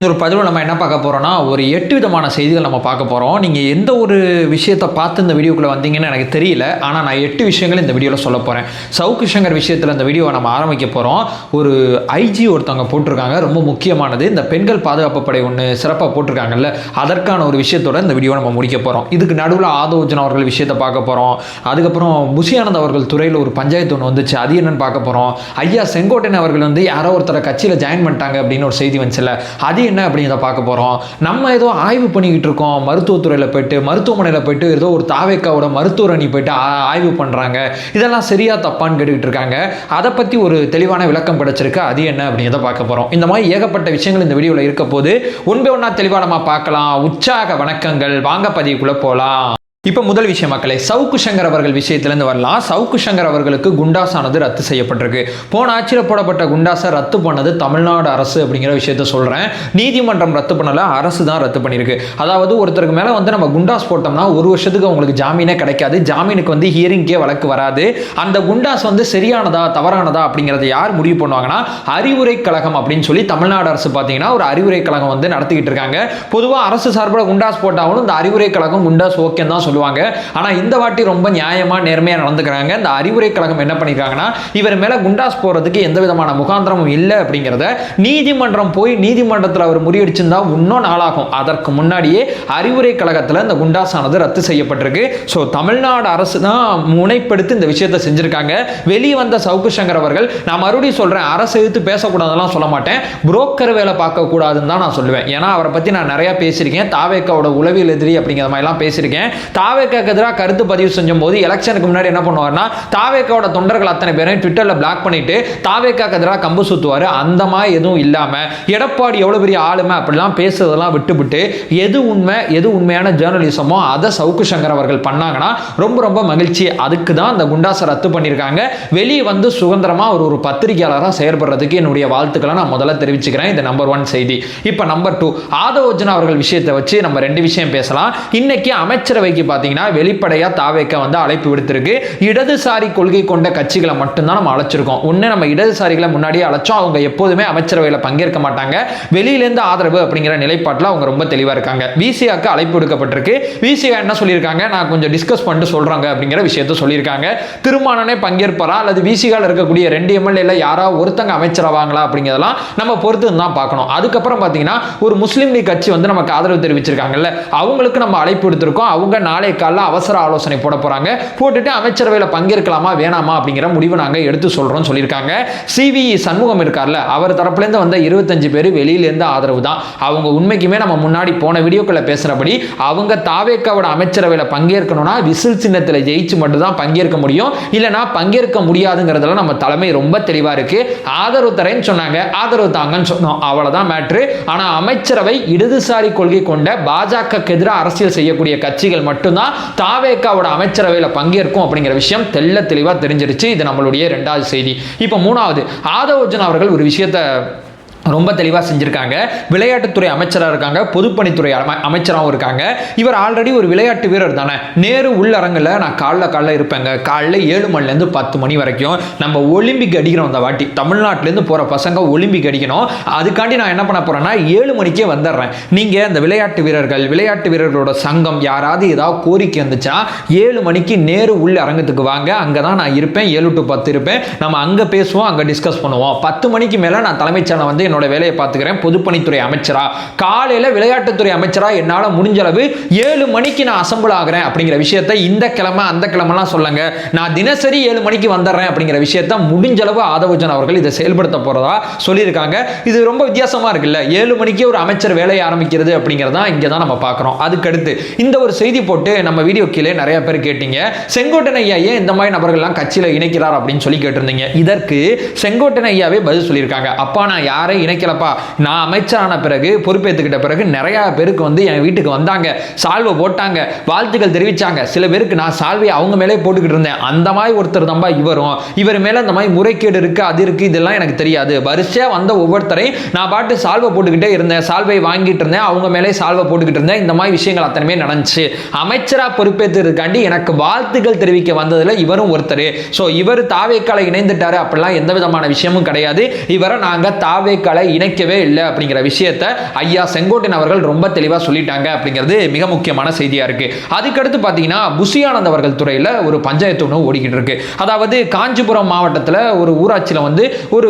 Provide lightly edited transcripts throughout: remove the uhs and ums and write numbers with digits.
ஒரு பதிவில் நம்ம என்ன பார்க்க போகிறோம்னா, ஒரு 8 விதமான செய்திகள் நம்ம பார்க்க போகிறோம். நீங்கள் எந்த ஒரு விஷயத்தை பார்த்து இந்த வீடியோக்குள்ளே வந்தீங்கன்னு எனக்கு தெரியல. ஆனால் நான் 8 விஷயங்கள் இந்த வீடியோவில் சொல்ல போகிறேன். சவுக்கு சங்கர் விஷயத்தில் இந்த வீடியோவை நம்ம ஆரம்பிக்க போகிறோம். ஒரு ஐஜி ஒருத்தவங்க போட்டிருக்காங்க, ரொம்ப முக்கியமானது. இந்த பெண்கள் பாதுகாப்பு படை ஒன்று சிறப்பாக போட்டிருக்காங்கல்ல, அதற்கான ஒரு விஷயத்தோட இந்த வீடியோவை நம்ம முடிக்க போகிறோம். இதுக்கு நடுவில் ஆதோஜன் அவர்கள் விஷயத்தை பார்க்க போகிறோம். அதுக்கப்புறம் புஷியானந்த் அவர்கள் துறையில் ஒரு பஞ்சாயத்து ஒன்று வந்துச்சு, அது என்னன்னு பார்க்க போகிறோம். ஐயா செங்கோட்டையன் அவர்கள் வந்து யாரோ ஒருத்தரை கட்சியில் ஜாயின் பண்ணிட்டாங்க அப்படின்னு ஒரு செய்தி வந்துச்சுல்ல, அது என்ன அப்படிங்கிறத பார்க்க போகிறோம். நம்ம ஏதோ ஆய்வு பண்ணிக்கிட்டு இருக்கோம், மருத்துவத்துறையில் போயிட்டு மருத்துவமனையில் போயிட்டு ஏதோ ஒரு தாவேக்காவோட மருத்துவர் அணி போயிட்டு ஆய்வு பண்ணுறாங்க, இதெல்லாம் சரியா தப்பான்னு கேட்டுக்கிட்டு இருக்காங்க. அதை பற்றி ஒரு தெளிவான விளக்கம் கிடைச்சிருக்கு, அது என்ன அப்படிங்கிறத பார்க்க போகிறோம். இந்த மாதிரி ஏகப்பட்ட விஷயங்கள் இந்த வீடியோவில் இருக்க போது ஒன்பே ஒன்றா தெளிவாக நம்ம பார்க்கலாம். உற்சாக வணக்கங்கள், வாங்க பதிவுக்குள்ளே போகலாம். இப்போ முதல் விஷயம் மக்களே, சவுக்கு சங்கர் அவர்கள் விஷயத்திலேருந்து வரலாம். சவுக்கு சங்கர் அவர்களுக்கு குண்டாஸானது ரத்து செய்யப்பட்டிருக்கு. போன ஆட்சியில் போடப்பட்ட குண்டாஸை ரத்து பண்ணது தமிழ்நாடு அரசு அப்படிங்கிற விஷயத்த சொல்கிறேன். நீதிமன்றம் ரத்து பண்ணல, அரசு தான் ரத்து பண்ணியிருக்கு. அதாவது ஒருத்தருக்கு மேலே வந்து நம்ம குண்டாஸ் போட்டோம்னா 1 வருஷத்துக்கு அவங்களுக்கு ஜாமீனே கிடைக்காது, ஜாமீனுக்கு வந்து ஹியரிங்கே வழக்கு வராது. அந்த குண்டாஸ் வந்து சரியானதா தவறானதா அப்படிங்கிறத யார் முடிவு பண்ணுவாங்கன்னா அறிவுரை கழகம் அப்படின்னு சொல்லி தமிழ்நாடு அரசு பார்த்தீங்கன்னா ஒரு அறிவுரை கழகம் வந்து நடத்திக்கிட்டு இருக்காங்க. பொதுவாக அரசு சார்பில் குண்டாஸ் போட்டாலும் இந்த அறிவுரை கழகம் குண்டாஸ் ஓகே தான் சொல்லுவாங்க. ஆனா இந்த வாட்டி ரொம்ப நியாயமா நேர்மையா நடந்துக்கிறாங்க. இந்த அறிவுரை கழகம் என்ன பண்ணிருக்காங்கன்னா, இவர் மேல குண்டாஸ் போறதுக்கு எந்த விதமான முகாந்திரமும் இல்லை அப்படிங்கிறத நீதிமன்றம் போய் நீதிமன்றத்தில் அவர் முறியடிச்சிருந்தா இன்னும் நாளாகும். அதற்கு முன்னாடியே அறிவுரை கழகத்தில் இந்த குண்டாஸ் ஆனது ரத்து செய்யப்பட்டிருக்கு. ஸோ தமிழ்நாடு அரசு தான் முனைப்படுத்தி இந்த விஷயத்தை செஞ்சிருக்காங்க. வெளியே வந்த சவுக்கு சங்கர் அவர்கள், நான் மறுபடியும் சொல்றேன், அரசு எதிர்த்து பேசக்கூடாதுலாம் சொல்ல மாட்டேன், புரோக்கர் வேலை பார்க்க கூடாதுன்னு தான் நான் சொல்லுவேன். ஏன்னா அவரை பத்தி நான் நிறைய பேசியிருக்கேன், தாவேக்காவோட உளவியல் எதிரி அப்படிங்கிற மாதிரிலாம் பேசியிருக்கேன். தாவேக்காக்கு எதிராக கருத்து பதிவு செஞ்சும் போது எலெக்ஷனுக்கு முன்னாடி என்ன பண்ணுவார்னா, தாவேக்காவோட தொண்டர்கள் அத்தனை பேரையும் ட்விட்டர்ல பிளாக் பண்ணிட்டு தாவேக்காக்கு எதிராக கம்பு சுத்துவாரு. அந்த மாதிரி எதுவும் இல்லாம எடப்பாடி எவ்வளவு பெரிய ஆளுமை அப்படிலாம் பேசுறதெல்லாம் விட்டுவிட்டு எது உண்மை எது உண்மையான ஜேர்னலிசமோ அதை சவுக்கு சங்கர் அவர்கள் பண்ணாங்கன்னா ரொம்ப ரொம்ப மகிழ்ச்சி. அதுக்கு தான் இந்த குண்டாஸை ரத்து பண்ணியிருக்காங்க. வெளியே வந்து சுதந்திரமா ஒரு பத்திரிகையாளராக செயல்படுறதுக்கு என்னுடைய வாழ்த்துக்களை நான் முதல்ல தெரிவிச்சுக்கிறேன். இது நம்பர் 1 செய்தி. இப்போ நம்பர் 2, ஆதவர்ஜுனா அவர்கள் விஷயத்தை வச்சு நம்ம 2 விஷயம் பேசலாம். இன்னைக்கு அமைச்சரவைக்கு பார்த்தீங்கன்னா வெளிப்படையா தாவேக்கா வந்து அழைப்பு விடுத்திருக்கு. இடதுசாரி கொள்கை கொண்ட கட்சிகளை மட்டும்தான் நம்ம அழைச்சிருக்கோம். ஒன்று நம்ம இடதுசாரிகளை முன்னாடியே அழைச்சோம், அவங்க எப்போதுமே அமைச்சரவையில் பங்கேற்க மாட்டாங்க, வெளியிலேருந்து ஆதரவு அப்படிங்கிற நிலைப்பாட்டில் அவங்க ரொம்ப தெளிவாக இருக்காங்க. விசிஆக்கு அழைப்பு விடுக்கப்பட்டிருக்கு. விசிஆ என்ன சொல்லியிருக்காங்க, நான் கொஞ்சம் டிஸ்கஸ் பண்ணிட்டு சொல்றாங்க அப்படிங்கிற விஷயத்தை சொல்லியிருக்காங்க. திருமானனே பங்கேற்பாரா அல்லது விசிஆல இருக்கக்கூடிய 2 எம்எல்ஏல யாராவது ஒருத்தங்க அமைச்சராவாங்களா அப்படிங்கிறதெல்லாம் நம்ம பொறுத்து தான் பார்க்கணும். அதுக்கப்புறம் பார்த்தீங்கன்னா ஒரு முஸ்லீம் லீக் கட்சி வந்து நமக்கு ஆதரவு தெரிவிச்சிருக்காங்கல்ல, அவங்களுக்கு நம்ம அழைப்பு விடுத்திருக்கோம். அவங்க நாளை காலைல அவசர ஆலோசனை போட போறாங்க, போட்டுட்டு அமைச்சரவையில் பங்கேற்கலாமா வேணாமா அப்படிங்கிற முடிவு நாங்க எடுத்து சொல்றோம் சொல்லியிருக்காங்க. சிவி சண்முகம் இருக்கார்ல, அவர் தரப்புல இருந்து வந்த 25 பேர் வெளியில இருந்து ஆதரவு தான். அவங்க உண்மைக்குமே நம்ம முன்னாடி போன வீடியோக்குள்ள பேசுறபடி அவங்க தாவேக்காவோட அமைச்சரவையில் பங்கேற்கணும்னா விசில் சின்னத்தில் ஜெயிச்சு மட்டும் தான் பங்கேற்க முடியும், இல்லைனா பங்கேற்க முடியாதுங்கிறதுல நம்ம தலைமை ரொம்ப தெளிவா இருக்கு. ஆதரவு தரேன்னு சொன்னாங்க, ஆதரவு தாங்கன்னு சொன்னோம், அவ்வளவுதான் மேட்ரு. ஆனா அமைச்சரவை இடதுசாரி கொள்கை கொண்ட பாஜக எதிராக அரசியல் செய்யக்கூடிய கட்சிகள் மட்டும்தான் தாவேக்காவோட அமைச்சரவையில் பங்கேற்கும் அப்படிங்கிற விஷயம் தெள்ள தெளிவா தெரிஞ்சிருச்சு. இது நம்மளுடைய 2வது செய்தி. இப்போ 3வது, ஆதவர்ஜுனா அவர்கள் ஒரு விஷயத்தை ரொம்ப தெளிவாக செஞ்சுருக்காங்க. விளையாட்டுத்துறை அமைச்சராக இருக்காங்க, பொதுப்பணித்துறை அமைச்சராகவும் இருக்காங்க. இவர் ஆல்ரெடி ஒரு விளையாட்டு வீரர் தானே. நேரு உள்ளரங்கில் நான் காலைல இருப்பேங்க, காலைல 7 மணிலேருந்து 10 மணி வரைக்கும் நம்ம ஒலிம்பிக் அடிக்கிறோம். அந்த வாட்டி தமிழ்நாட்டிலேருந்து போகிற பசங்க ஒலிம்பிக் அடிக்கணும், அதுக்காண்டி நான் என்ன பண்ண போகிறேன்னா 7 மணிக்கே வந்துடுறேன். நீங்கள் இந்த விளையாட்டு வீரர்களோட சங்கம் யாராவது ஏதாவது கோரிக்கை இருந்துச்சா 7 மணிக்கு நேரு உள்ள அரங்கத்துக்கு வாங்க, அங்கே தான் நான் இருப்பேன், 7 to 10 இருப்பேன், நம்ம அங்கே பேசுவோம், அங்கே டிஸ்கஸ் பண்ணுவோம். 10 மணிக்கு மேலே நான் தலைமைச் செயலர் வந்து என்னோட வேலையை பார்த்துக்கிறேன். பொதுப்பணித்துறை அமைச்சரா, காலையில விளையாட்டுத்துறை அமைச்சரா என்னால முடிஞ்ச அளவு 7 மணிக்கு நான் அசம்பிள் ஆகிறேன் அப்படிங்கிற விஷயத்தை இந்த கிழமை அந்த கிழமெல்லாம் சொல்லுங்க, நான் தினசரி 7 மணிக்கு வந்துடுறேன் அப்படிங்கிற விஷயத்தை முடிஞ்ச அளவு ஆதவர்ஜுனா அவர்கள் இதை செயல்படுத்த போறதா சொல்லியிருக்காங்க. இது ரொம்ப வித்தியாசமா இருக்குல்ல, 7 மணிக்கே ஒரு அமைச்சர் வேலையை ஆரம்பிக்கிறது அப்படிங்கிறதா இங்கே தான் நம்ம பார்க்குறோம். அதுக்கடுத்து இந்த ஒரு செய்தி போட்டு நம்ம வீடியோ கீழே நிறைய பேர் கேட்டீங்க, செங்கோட்டையன் ஐயா ஏன் இந்த மாதிரி நபர்கள்லாம் கட்சியில் இணைக்கிறார் அப்படின்னு சொல்லி கேட்டிருந்தீங்க. இதற்கு செங்கோட்டையன் ஐயாவே பதில் சொல்லியிருக்காங்க. அப்பா நான் யாரை இணைக்கலப்பா, நான் அமைச்சரான பிறகு பொறுப்பேற்றுக்கிட்ட பிறகு நிறைய பேருக்கு வந்து என் வீட்டுக்கு வந்தாங்க, சால்வை போட்டாங்க, வாழ்த்துக்கள் தெரிவிச்சாங்க. சில பேருக்கு நான் சால்வையை அவங்க மேலே போட்டுக்கிட்டு இருந்தேன். அந்த மாதிரி ஒருத்தர் தம்பா இவரும், இவர் மேல இந்த மாதிரி முறைகேடு இருக்கு, அது இருக்கு, இதெல்லாம் எனக்கு தெரியாது. வரிசையா வந்த ஒவ்வொருத்தரையும் நான் பாட்டு சால்வை போட்டுக்கிட்டே இருந்தேன், சால்வை வாங்கிட்டு இருந்தேன், அவங்க மேலே சால்வை போட்டுக்கிட்டு இருந்தேன். இந்த மாதிரி விஷயங்கள் அத்தனையுமே நடந்துச்சு. அமைச்சரா பொறுப்பேற்றுக்காண்டி எனக்கு வாழ்த்துக்கள் தெரிவிக்க வந்ததுல இவரும் ஒருத்தர். ஸோ இவர் தாவேக்கால இணைந்துட்டாரு அப்படிலாம் எந்த விதமான விஷயமும் கிடையாது. இவரை நாங்க தாவேக்கா தாலுக்கால இணைக்கவே இல்லை அப்படிங்கிற விஷயத்தை ஐயா செங்கோட்டையன் அவர்கள் ரொம்ப தெளிவாக சொல்லிட்டாங்க அப்படிங்கிறது மிக முக்கியமான செய்தியா இருக்கு. அதுக்கடுத்து பார்த்தீங்கன்னா புஷியானந்த் அவர்கள் துறையில் ஒரு பஞ்சாயத்து ஒன்று ஓடிக்கிட்டு இருக்கு. அதாவது காஞ்சிபுரம் மாவட்டத்தில் ஒரு ஊராட்சியில் வந்து ஒரு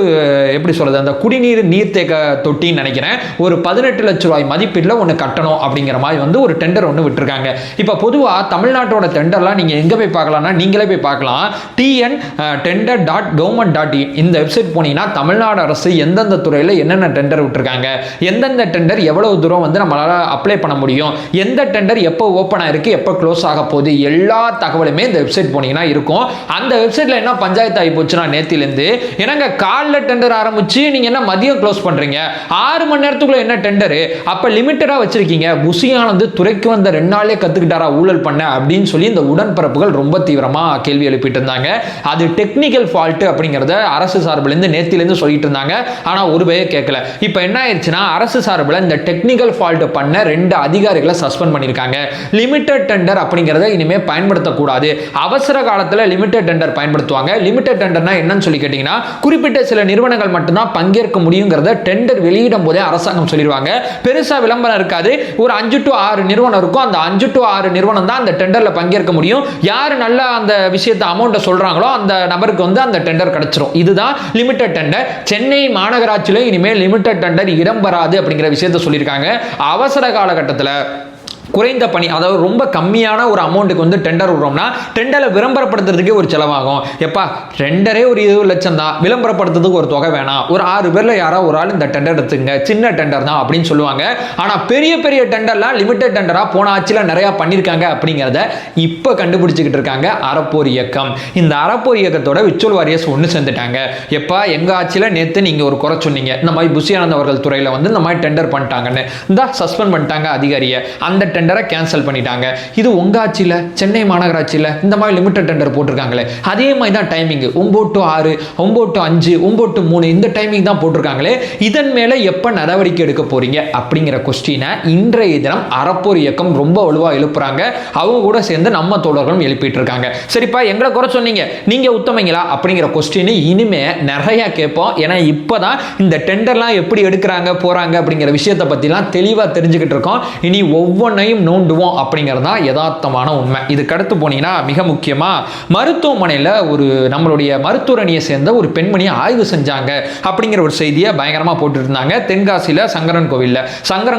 எப்படி சொல்றது அந்த குடிநீர் நீர்த்தேக்க தொட்டின்னு நினைக்கிறேன் ஒரு 18 லட்சம் ரூபாய் மதிப்பீட்டில் ஒன்று கட்டணும் அப்படிங்கிற மாதிரி வந்து ஒரு டெண்டர் ஒன்று விட்டுருக்காங்க. இப்போ பொதுவாக தமிழ்நாட்டோட டெண்டர்லாம் நீங்கள் எங்கே போய் பார்க்கலாம்னா நீங்களே போய் பார்க்கலாம். tn.tender.government.in இந்த வெப்சைட் போனீங்கன்னா தமிழ்நாடு அரசு எந்தெந்த துறையில் என்னென்ன டெண்டர் விட்டுருக்காங்க, எந்தெந்த டெண்டர் எவ்வளவு தூரம் வந்து நம்மளால அப்ளை பண்ண முடியும், எந்த டெண்டர் எப்போ ஓப்பன் ஆயிருக்கு எப்போ க்ளோஸ் ஆக போகுது எல்லா தகவலுமே இந்த வெப்சைட் போனீங்கன்னா இருக்கும். அந்த வெப்சைட்ல என்ன பஞ்சாயத்து ஆகி போச்சுன்னா நேத்திலேருந்து என்னங்க காலைல டெண்டர் ஆரம்பிச்சு நீங்க என்ன மதியம் க்ளோஸ் பண்றீங்க, 6 மணி நேரத்துக்குள்ள என்ன டெண்டர், அப்ப லிமிட்டடா வச்சிருக்கீங்க. புஷியானந்த் துறைக்கு வந்த 2 நாளே கத்துக்கிட்டாரா ஊழல் பண்ண அப்படின்னு சொல்லி இந்த உடன்பிறப்புகள் ரொம்ப தீவிரமா கேள்வி எழுப்பிட்டு இருந்தாங்க. அது டெக்னிக்கல் ஃபால்ட் அப்படிங்கறத அரசு சார்பில் இருந்து நேத்திலேருந்து சொல்லிட்டு இருந்தாங்க. ஆனா ஒரு பய கேட்கல. இப்போ என்ன ஆயிடுச்சுன்னா அரசு சார்பில் இந்த டெக்னிக்கல் ஃபால்ட் பண்ண 2 அதிகாரிகளை சஸ்பெண்ட் பண்ணிருக்காங்க. லிமிடெட் டெண்டர் அப்படிங்கறத இனிமே பயன்படுத்தக்கூடாது. அவசர காலத்துல லிமிடெட் டெண்டர் பயன்படுத்துவாங்க. லிமிடெட் டெண்டர்னா என்னன்னு சொல்லி கேட்டீங்கன்னா குறிப்பிட்ட சில நிறுவனங்கள் மட்டும்தான் பங்கேற்க முடியுங்கிறத டெண்டர் வெளியிடும் போதே அரசாங்கம் சொல்லிடுவாங்க. பெருசா விளம்பரம் இருக்காது. ஒரு 5 to 6 நிறுவனம் இருக்கும். அந்த 5 to 6 நிறுவனம் தான் அந்த டெண்டர்ல பங்கேற்க முடியும். யாரு நல்லா அந்த விஷயத்தை அமௌண்ட்டை சொல்றாங்களோ அந்த நபருக்கு வந்து அந்த டெண்டர் கிடைச்சிரும். இதுதான் லிமிடெட் டெண்டர். சென்னை மாநகராட்சியில இனிமேல் லிமிடெட் டெண்டர் இடம் வராது அப்படிங்கிற விஷயத்தை சொல்லியிருக்காங்க. அவசர காலகட்டத்தில் குறைந்த பணி அதாவது ரொம்ப கம்மியான ஒரு அமௌண்ட்டுக்கு வந்து டெண்டர் விடுறோம்னா டெண்டரை விளம்பரப்படுத்துறதுக்கே ஒரு செலவாகும். எப்பா டெண்டரே ஒரு 20 லட்சம் தான், விளம்பரப்படுத்துறதுக்கு ஒரு தொகை வேணாம், ஒரு 6 பேர்ல யாராவது ஒரு ஆள் இந்த டெண்டர் எடுத்துங்க, சின்ன டெண்டர் தான் அப்படின்னு சொல்லுவாங்க. ஆனா பெரிய பெரிய டெண்டர்லாம் லிமிடெட் டெண்டரா போன ஆட்சியில் நிறைய பண்ணியிருக்காங்க அப்படிங்கிறத இப்போ கண்டுபிடிச்சிக்கிட்டு இருக்காங்க அறப்போர் இயக்கம். இந்த அறப்போர் இயக்கத்தோட விர்ச்சுவல் வாரியர்ஸ் ஒன்று சேர்ந்துட்டாங்க. எப்பா எங்க ஆட்சியில் நேற்று நீங்க ஒரு குறை சொன்னீங்க, இந்த மாதிரி புஷியானந்த் அவர்கள் துறையில் வந்து இந்த மாதிரி டெண்டர் பண்ணிட்டாங்கன்னு இந்த சஸ்பெண்ட் பண்ணிட்டாங்க அதிகாரியை, அந்த டெண்டரை கேன்சல் பண்ணிட்டாங்க. இது உங்க ஆட்சியில் சென்னை மாநகராட்சியில் இந்த மாதிரி லிமிடெட் டெண்டர் போட்டிருக்காங்களே அதே மாதிரி தான் டைமிங் 9 to 6, 9 to 5, 9 to 3 இந்த டைமிங் தான் போட்டிருக்காங்களே. இதன் மேல எப்ப நடவடிக்கை எடுக்க போறீங்க அப்படிங்கிற கொஸ்டினை இன்றைய தினம் அறப்போர் இயக்கம் ரொம்ப வலுவா எழுப்புறாங்க. அவங்க கூட சேர்ந்து நம்ம தோழர்களும் எழுப்பிட்டு இருக்காங்க. சரிப்பா எங்களை குறை சொன்னீங்க, நீங்க உத்தமைங்களா அப்படிங்கிற கொஸ்டின் இனிமே நிறைய கேட்போம். ஏன்னா இப்பதான் இந்த டெண்டர்லாம் எப்படி எடுக்கிறாங்க போறாங்க அப்படிங்கிற விஷயத்தை பத்திலாம் தெளிவா தெரிஞ்சுக்கிட்டு இருக்கோம். இனி ஒவ்வொன்றையும் நோண்டுவோம் அப்படிங்கிறது தான் யதார்த்தமான உண்மை. இதுக்கு அடுத்து போனீங்கன்னா மிக முக்கியமா மருத்துவமனையில் ஒரு நம்மளுடைய மருத்துவர் அணியை சேர்ந்த ஒரு பெண்மணியை ஆய்வு செஞ்சாங்க அப்படிங்கிற ஒரு செய்தியை பயங்கரமா போட்டு இருந்தாங்க. தென்காசியில் சங்கரன்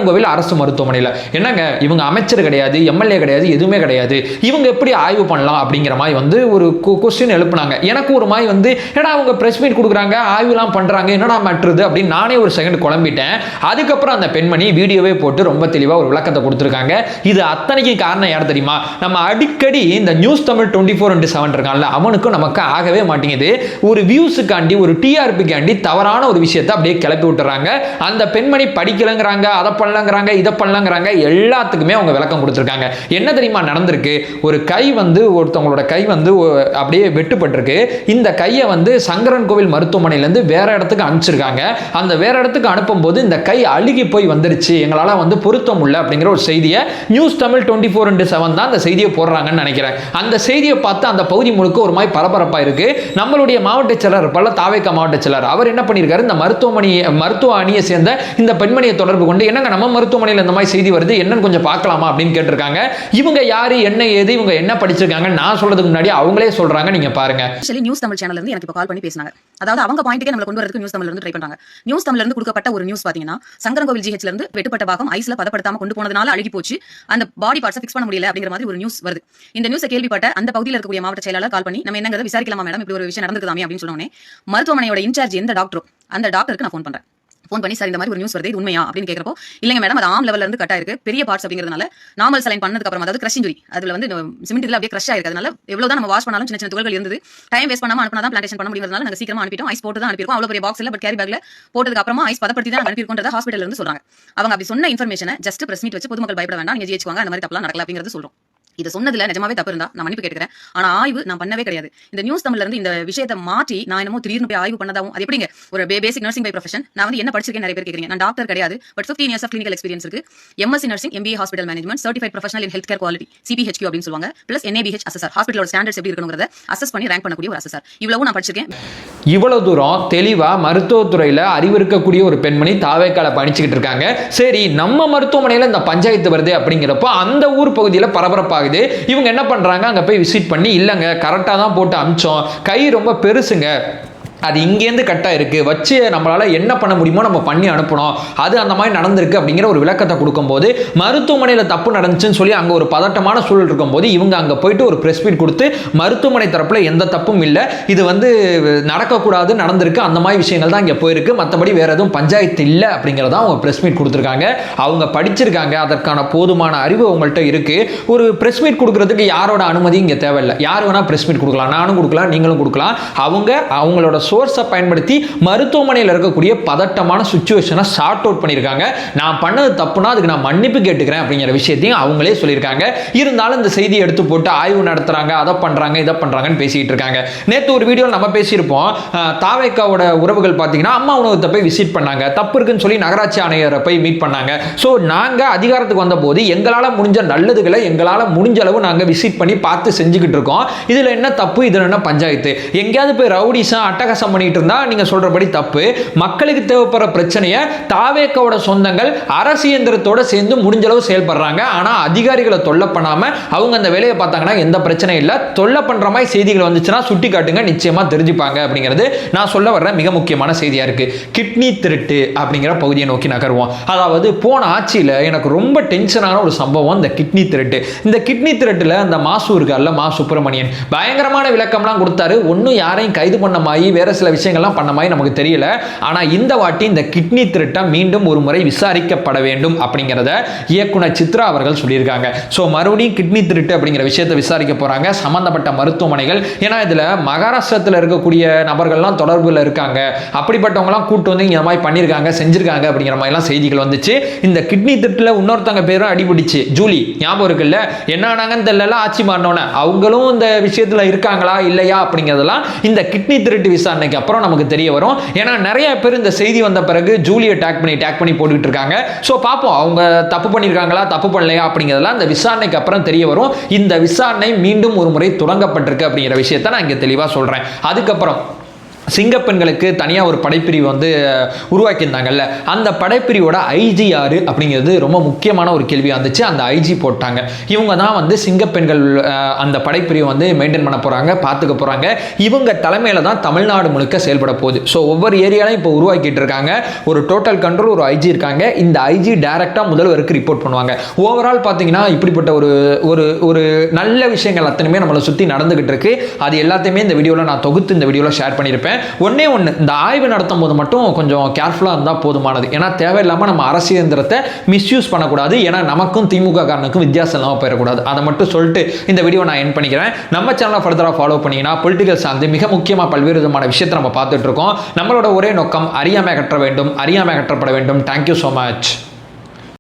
கோவில் அரசு மருத்துவமனையில். என்னங்க இவங்க அமைச்சர் கிடையாது, எம்எல்ஏ கிடையாது, எதுவுமே கிடையாது, இவங்க எப்படி ஆய்வு பண்ணலாம் அப்படிங்கிற மாதிரி வந்து ஒரு கொஸ்டின் எழுப்புனாங்க. எனக்கு ஒரு மாதிரி வந்து ஏன்னா அவங்க பிரஸ் மீட் கொடுக்குறாங்க, ஆய்வுலாம் பண்றாங்க, என்னடா மாற்றுது அப்படின்னு நானே ஒரு செகண்ட் குழம்பிட்டேன். அதுக்கப்புறம் அந்த பெண்மணி வீடியோவே போட்டு ரொம்ப தெளிவா ஒரு விளக்கத்தை கொடுத்துருக்காங்க. இது அத்தனைக்கு காரணம் யார் தெரியுமா? நம்ம அடிக்கடி இந்த நியூஸ் தமிழ் 24/7 இருக்கான்ல அவனுக்கும் நமக்கு ஆகவே மாட்டேங்குது. ஒரு வியூஸுக்காண்டி ஒரு டிஆர்பிக்காண்டி தவறான ஒரு விஷயத்தை அப்படியே கிளப்பி விட்டுறாங்க. அந்த பெண்மணி படிக்கலங்கிறாங்க, அதை பண்ணலங்கிறாங்க, இதை பண்ணலங்கிறாங்க, எல்லாத்துக்குமே அவங்க விளக்கம் கொடுத்துருக்காங்க. என்ன தெரியுமா நடந்திருக்கு? ஒரு கை வந்து ஒருத்தவங்களோட கை வந்து அப்படியே வெட்டுப்பட்டிருக்கு. இந்த கையை வந்து சங்கரன் கோவில் மருத்துவமனையிலேருந்து வேற இடத்துக்கு அனுப்பிச்சிருக்காங்க. அந்த வேற இடத்துக்கு அனுப்பும்போது இந்த கை அழுகி போய் வந்துருச்சு, எங்களால் வந்து பொருத்தம் இல்லை அப்படிங்கிற ஒரு செய்தியை நியூஸ் தமிழ் 24/7 தான் அந்த செய்தியை போடுறாங்கன்னு நினைக்கிறேன். அந்த செய்தியை பார்த்து அந்த பகுதி முழுக்க ஒரு மாதிரி பரபரப்பா இருக்கு. நம்மளுடைய மாவட்ட செயலர் தாவேகா மாவட்ட செயலர் அவர் என்ன பண்ணியிருக்காரு, இந்த மருத்துவ அணியை சேர்ந்த இந்த பெண்மணியை தொடர்பு கொண்டு என்னங்க நம்ம மருத்துவமனையில் இந்த மாதிரி செய்தி வருது என்னன்னு கொஞ்சம் பார்க்கலாமா அப்படின்னு கேட்டிருக்காங்க. இவங்க யாரு என்ன ஏது இவங்க என்ன படிச்சிருக்காங்க நான் சொல்றதுக்கு முன்னாடி அவங்களே சொல்றாங்க, நீங்க பாருங்க. நியூஸ் தமிழ் சேனல்ல இருந்து எனக்கு இப்ப கால் பண்ணி பேசினாங்க. அதாவது அவங்க பாயிண்ட்க்கே நம்மள கொண்டு வரதுக்கு நியூஸ் தமிழ்ல இருந்து ட்ரை பண்றாங்க. நியூஸ் தமிழ்ல இருந்து கொடுக்கப்பட்ட ஒரு நியூஸ் பாத்தீங்கன்னா சங்கரன்கோவில் ஜிஹெச்ல இருந்து வெட்டுப்பட்ட பாகம் ஐஸ்ல பதப்படுத்தாம கொண்டு போனதுனால அழுகி போச்சு, அந்த பாடி பார்ட்ஸை ஃபிக்ஸ் பண்ண முடியல அப்படிங்கிற மாதிரி ஒரு நியூஸ் வருது. இந்த நியூஸை கேள்விப்பட்ட அந்த பகுதியில் இருக்கக்கூடிய மாவட்ட செயலாளர் கால் பண்ணி நம்ம என்னங்கிறத விசாரிக்கலாமா மேடம், இப்படி ஒரு விஷயம் நடந்துக்குதாமே அப்படின்னு சொன்னோன்னே மருத்துவமனையோட இன்சார்ஜ் எந்த டாக்டரோ அந்த டாக்டருக்கு நான் ஃபோன் பண்றேன். ஃபோன் பண்ணி சார் இந்த மாதிரி ஒரு நியூஸ் வருது, இது உண்மையா அப்படின்னு கேட்கறப்போ இல்லைங்க மேடம் அது ஆம் லெவல்ல இருந்து கட் ஆயிருக்கு, பெரிய பார்ட்ஸ் அப்படிங்கிறதுனால நார்மல் சலைன் பண்ணதுக்கு அப்புறம் அதாவது கிரஷ் இன்ஜுரி அதுல வந்து சிமெண்ட் இதுல அப்படியே கிரஷ் ஆயிருக்கு, அதனால எவ்வளவுதான் நம்ம வாஷ் பண்ணாலும் சின்ன சின்ன துகள்கள் இருந்தது, டைம் வேஸ்ட் பண்ணாம அனுப்பினா தான் பிளான்டேஷன் பண்ண முடியும்னால நாங்க சீக்கிரமா அனுப்பிட்டோம். ஐஸ் போட்டு தான் அனுப்பியிருக்கோம், அவ்வளவு பெரிய பாக்ஸ்ல பட் கேரி பேக்ல போட்டதுக்கு அப்புறமா ஐஸ் பதப்படுத்தி தான் அனுப்பியிருக்கோன்றத ஹாஸ்பிட்டல்ல இருந்து சொல்றாங்க. அவங்க அப்படி சொன்ன இன்ஃபர்மேஷனை ஜஸ்ட் பிரஸ் மீட் வச்சு பொதுமக்கள் பயப்பட வேண்டாம், நீங்க ஜிஹெச் வாங்க அந்த மாதிரி தப்பெல்லாம் நடக்கல அப்படிங்கிறது சொல்றோம். இது சொன்னதுல நிஜமாவே தப்பு இருந்தா நான் மன்னிப்பு கேட்கிறேன். ஆனா ஆய்வு நான் பண்ணவே கிடையாது. இந்த நியூஸ் தமிழ்ல இருந்து இந்த விஷயத்தை மாற்றி நான் என்னமோ திடீர்னு போய் ஆய்வு பண்ணதாவும் அது எப்படிங்க? ஒரு பேசிக் நர்சிங் பை ப்ரொஃபஷன். நான் வந்து என்ன படிச்சிருக்கேன் நிறைய பேர் கேக்குறீங்க. நான் டாக்டர் கிடையாது. But 15 years of clinical experience இருக்கு. MSc nursing, MBA hospital management, certified professional in health care quality, CPHQ அப்படின்னு சொல்லுவாங்க. பிளஸ் NABH அசஸர், ஹாஸ்பிடலோட ஸ்டாண்டர்ட்ஸ் எப்படி இருக்கணும்ங்கறத அசஸ் பண்ணி ரேங்க் பண்ணக்கூடிய ஒரு அசஸர். இவ்வளவு நான் படிச்சிருக்கேன். இவ்வளவு தூரம் தெளிவா மருத்துவத்துறையில அறிவு இருக்கக்கூடிய ஒரு பெண்மணி தாவேக்கால படிச்சுக்கிட்டு இருக்காங்க. சரி, நம்ம மருத்துவமனையில இந்த பஞ்சாயத்து வருது அப்படிங்கிறப்போ அந்த ஊர் பகுதியில் பரபரப்பாகுது. இவங்க என்ன பண்றாங்க, அங்க போய் விசிட் பண்ணி இல்லைங்க கரெக்டாக தான் போட்டு அமிச்சோம், கை ரொம்ப பெருசுங்க, அது இங்கேருந்து கட்டாக இருக்குது, வச்சு நம்மளால் என்ன பண்ண முடியுமோ நம்ம பண்ணி அனுப்பணும், அது அந்த மாதிரி நடந்திருக்கு அப்படிங்கிற ஒரு விளக்கத்தை கொடுக்கும்போது மருத்துவமனையில் தப்பு நடந்துச்சுன்னு சொல்லி அங்கே ஒரு பதட்டமான சூழல் இருக்கும்போது இவங்க அங்கே போயிட்டு ஒரு ப்ரெஸ் மீட் கொடுத்து மருத்துவமனை தரப்பில் எந்த தப்பும் இல்லை, இது வந்து நடக்கக்கூடாது, நடந்திருக்கு, அந்த மாதிரி விஷயங்கள் தான் இங்கே போயிருக்கு, மற்றபடி வேறு எதுவும் பஞ்சாயத்து இல்லை அப்படிங்கிறத அவங்க ப்ரெஸ் மீட் கொடுத்துருக்காங்க. அவங்க படிச்சிருக்காங்க, அதற்கான போதுமான அறிவு அவங்கள்ட்ட இருக்குது. ஒரு ப்ரெஸ் மீட் கொடுக்குறதுக்கு யாரோட அனுமதி இங்கே தேவையில்லை. யார் வேணால் ப்ரெஸ் மீட் கொடுக்கலாம், நானும் கொடுக்கலாம், நீங்களும் கொடுக்கலாம். அவங்களோட சோர்ஸை பயன்படுத்தி மருத்துவமனையில் இருக்கக்கூடிய பதட்டமான சுச்சுவேஷனை சார்ட் அவுட் பண்ணியிருக்காங்க. நான் பண்ணது தப்புனா அதுக்கு நான் மன்னிப்பு கேட்டுக்கிறேன் அப்படிங்கிற விஷயத்தையும் அவங்களே சொல்லியிருக்காங்க. இருந்தாலும் இந்த செய்தியை எடுத்து போட்டு ஆய்வு நடத்துறாங்க, அதை பண்றாங்க, இதை பண்றாங்கன்னு பேசிட்டு இருக்காங்க. நேற்று ஒரு வீடியோ நம்ம பேசியிருப்போம். தாவேக்காவோட உறவுகள் பார்த்தீங்கன்னா அம்மா உணவகத்தை போய் விசிட் பண்ணாங்க, தப்பு இருக்குன்னு சொல்லி நகராட்சி ஆணையரை போய் மீட் பண்ணாங்க. ஸோ நாங்கள் அதிகாரத்துக்கு வந்த போது எங்களால் முடிஞ்ச நல்லதுகளை எங்களால் முடிஞ்ச அளவு நாங்கள் விசிட் பண்ணி பார்த்து செஞ்சுக்கிட்டு இருக்கோம். இதில் என்ன தப்பு, இதில் என்ன பஞ்சாயத்து? எங்கேயாவது போய் ரவுடிசம் அட்டகாசம் பண்ணிட்டு இருந்தா நீங்க சொல்றபடி தப்பு. மக்களுக்கு தேவைப்படுற பிரச்சனையை தாவேக்காவோட சொந்தங்கள் அரசு இயந்திரத்தோட சேர்ந்து முடிஞ்ச அளவு செயல்படுறாங்க. ஆனா அதிகாரிகளை தொல்லை பண்ணாம அவங்க அந்த வேலையை பார்த்தாங்கன்னா எந்த பிரச்சனையும் இல்லை. தொல்லை பண்ற மாதிரி செய்திகள் வந்துச்சுன்னா சுட்டி காட்டுங்க, நிச்சயமா தெரிஞ்சுப்பாங்க அப்படிங்கிறது நான் சொல்ல வர்ற மிக முக்கியமான செய்தியா இருக்கு. கிட்னி திருட்டு அப்படிங்கிற பகுதியை நோக்கி நகருவோம். அதாவது போன ஆட்சியில் எனக்கு ரொம்ப டென்ஷனான ஒரு சம்பவம் இந்த கிட்னி திருட்டு. இந்த கிட்னி திருட்டுல அந்த மாசு இருக்கார்ல, மா சுப்பிரமணியன் பயங்கரமான விளக்கம்லாம் கொடுத்தாரு. ஒன்னும் யாரையும் கைது பண்ண மாதிரி வேற சில விஷயங்கள்லாம் பண்ண மாதிரி நமக்கு தெரியல. ஆனா இந்த வாட்டி இந்த கிட்னி திருட்டை மீண்டும் ஒரு முறை விசாரிக்கப்பட வேண்டும் அப்படிங்கிறத இயக்குனர் சித்ரா அவர்கள் சொல்லியிருக்காங்க. ஸோ மறுபடியும் கிட்னி திருட்டு அப்படிங்கிற விஷயத்தை விசாரிக்க போறாங்க சம்பந்தப்பட்ட மருத்துவமனைகள். ஏன்னா இதுல மகாராஷ்டிரத்தில் இருக்கக்கூடிய நபர்கள்லாம் தொடர்புல இருக்காங்க, அப்படிப்பட்டவங்கலாம் கூட்டு வந்து இந்த மாதிரி பண்ணியிருக்காங்க, செஞ்சிருக்காங்க அப்படிங்கிற மாதிரிலாம் செய்திகள் வந்துச்சு. இந்த கிட்னி திருட்டுல இன்னொருத்தவங்க பேரும் அடிபிடிச்சு, ஜூலி ஞாபகம் இருக்குல்ல, என்ன ஆனாங்கன்னு தெரியல, ஆட்சி மாறினோன்னு அவங்களும் இந்த விஷயத்துல இருக்காங்களா இல்லையா அப்படிங்கிறதெல்லாம் இந்த கிட்னி திருட்டு விசாரணைக்கு அப்புறம் நமக்கு தெரிய வரும். ஏன்னா நிறைய பேர் இந்த செய்தி வந்த பிறகு ஜூலியை டேக் பண்ணி போட்டுக்கிட்டு இருக்காங்க. ஸோ பார்ப்போம் அவங்க தப்பு பண்ணியிருக்காங்களா தப்பு பண்ணலையா அப்படிங்கிறதெல்லாம் இந்த விசாரணைக்கு அப்புறம் தெரிய வரும். இந்த விசாரணை மீண்டும் ஒரு முறை தொடங்கப்பட்டிருக்கு அப்படிங்கிற விஷயத்தை நான் இங்கே தெளிவாக சொல்கிறேன். அதுக்கப்புறம் சிங்கப்பெண்களுக்கு தனியாக ஒரு படைப்பிரிவு வந்து உருவாக்கியிருந்தாங்கல்ல, அந்த படைப்பிரிவோட ஐஜி யாரு அப்படிங்கிறது ரொம்ப முக்கியமான ஒரு கேள்வியாக இருந்துச்சு. அந்த ஐஜி போட்டாங்க. இவங்க தான் வந்து சிங்கப்பெண்கள் அந்த படைப்பிரிவு வந்து மெயின்டைன் பண்ண போகிறாங்க, பார்த்துக்க போகிறாங்க. இவங்க தலைமையில் தான் தமிழ்நாடு முழுக்க செயல்பட போகுது. ஸோ ஒவ்வொரு ஏரியாலையும் இப்போ உருவாக்கிட்டு இருக்காங்க. ஒரு டோட்டல் கண்ட்ரோல் ஒரு ஐஜி இருக்காங்க. இந்த ஐஜி டைரக்டாக முதல்வருக்கு ரிப்போர்ட் பண்ணுவாங்க. ஓவரால் பார்த்தீங்கன்னா இப்படிப்பட்ட ஒரு ஒரு நல்ல விஷயங்கள் அத்தனையுமே நம்மளை சுற்றி நடந்துகிட்டு இருக்கு. அது எல்லாத்தையுமே இந்த வீடியோவில் நான் தொகுத்து இந்த வீடியோவில் ஷேர் பண்ணியிருப்பேன். ஒன்னே ஒன்று, இந்த ஆய்வு நடத்தும் போது மட்டும் கொஞ்சம் கேர்ஃபுல்லாக இருந்தால் போதுமானது. ஏன்னா தேவையில்லாமல் நம்ம அரசு இயந்திரத்தை மிஸ்யூஸ் பண்ணக்கூடாது. ஏன்னா நமக்கும் திமுக காரனுக்கும் வித்தியாசம் இல்லாமல் போயிடக்கூடாது. அதை மட்டும் சொல்லிட்டு இந்த வீடியோ நான் என் பண்ணிக்கிறேன். நம்ம சேனலை ஃபர்தராக ஃபாலோ பண்ணிங்கன்னா பொலிட்டிக்கல் சார்ந்து மிக முக்கியமாக பல்வேறு விதமான விஷயத்தை நம்ம பார்த்துட்டு இருக்கோம். நம்மளோட ஒரே நோக்கம் அறியாமை அகற்ற வேண்டும், அறியாமை அகற்றப்பட வேண்டும். Thank you so much.